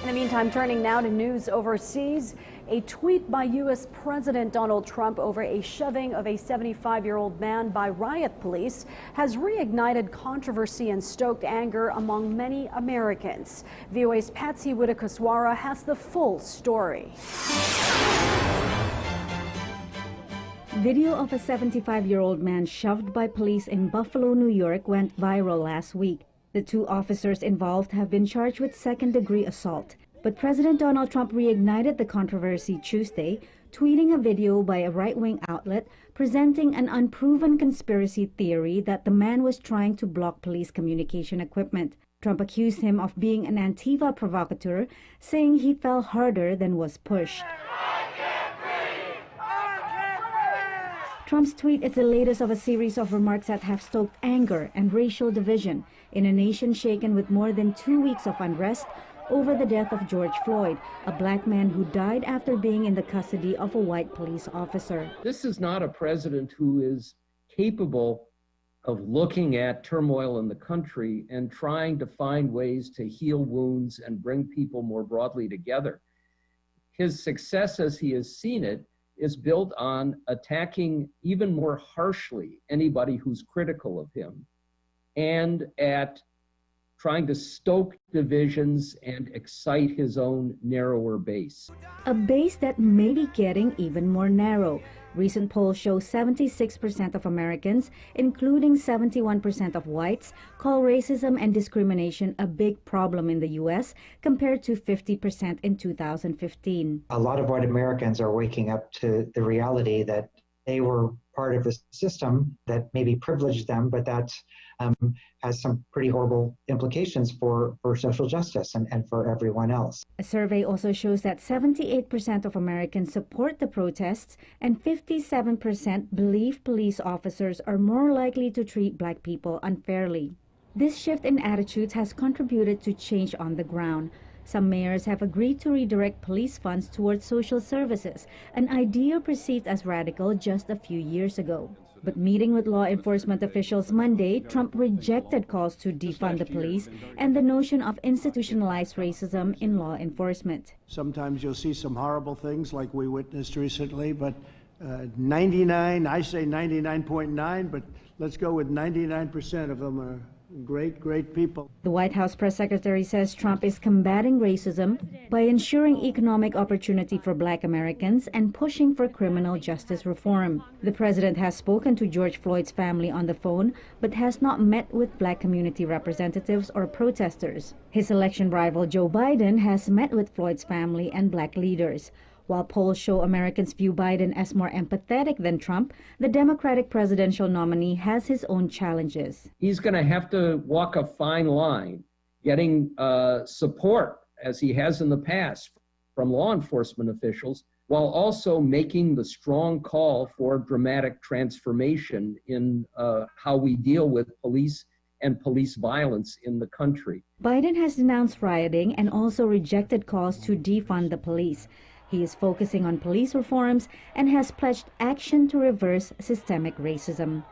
In the meantime, turning now to news overseas, a tweet by U.S. President Donald Trump over a shoving of a 75-year-old man by riot police has reignited controversy and stoked anger among many Americans. VOA's Patsy Witakaswara has the full story. Video of a 75-year-old man shoved by police in Buffalo, New York went viral last week. The two officers involved have been charged with second-degree assault. But President Donald Trump reignited the controversy Tuesday, tweeting a video by a right-wing outlet presenting an unproven conspiracy theory that the man was trying to block police communication equipment. Trump accused him of being an Antifa provocateur, saying he fell harder than was pushed. Trump's tweet is the latest of a series of remarks that have stoked anger and racial division in a nation shaken with more than 2 weeks of unrest over the death of George Floyd, a black man who died after being in the custody of a white police officer. This is not a president who is capable of looking at turmoil in the country and trying to find ways to heal wounds and bring people more broadly together. His success, as he has seen it, is built on attacking even more harshly anybody who's critical of him and at trying to stoke divisions and excite his own narrower base. A base that may be getting even more narrow. Recent polls show 76% of Americans, including 71% of whites, call racism and discrimination a big problem in the U.S. compared to 50% in 2015. A lot of white Americans are waking up to the reality that they were part of a system that maybe privileged them, but that has some pretty horrible implications for social justice and for everyone else. A survey also shows that 78% of Americans support the protests and 57% believe police officers are more likely to treat black people unfairly. This shift in attitudes has contributed to change on the ground. Some mayors have agreed to redirect police funds towards social services, an idea perceived as radical just a few years ago. But meeting with law enforcement officials Monday, Trump rejected calls to defund the police and the notion of institutionalized racism in law enforcement. Sometimes you'll see some horrible things like we witnessed recently, but 99.9, but let's go with 99% of them are great people. The White House press secretary says Trump is combating racism by ensuring economic opportunity for black Americans and pushing for criminal justice reform. The president has spoken to George Floyd's family on the phone, but has not met with black community representatives or protesters. His election rival Joe Biden has met with Floyd's family and black leaders. While polls show Americans view Biden as more empathetic than Trump, the Democratic presidential nominee has his own challenges. He's going to have to walk a fine line, getting support, as he has in the past, from law enforcement officials, while also making the strong call for dramatic transformation in how we deal with police and police violence in the country. Biden has denounced rioting and also rejected calls to defund the police. He is focusing on police reforms and has pledged action to reverse systemic racism.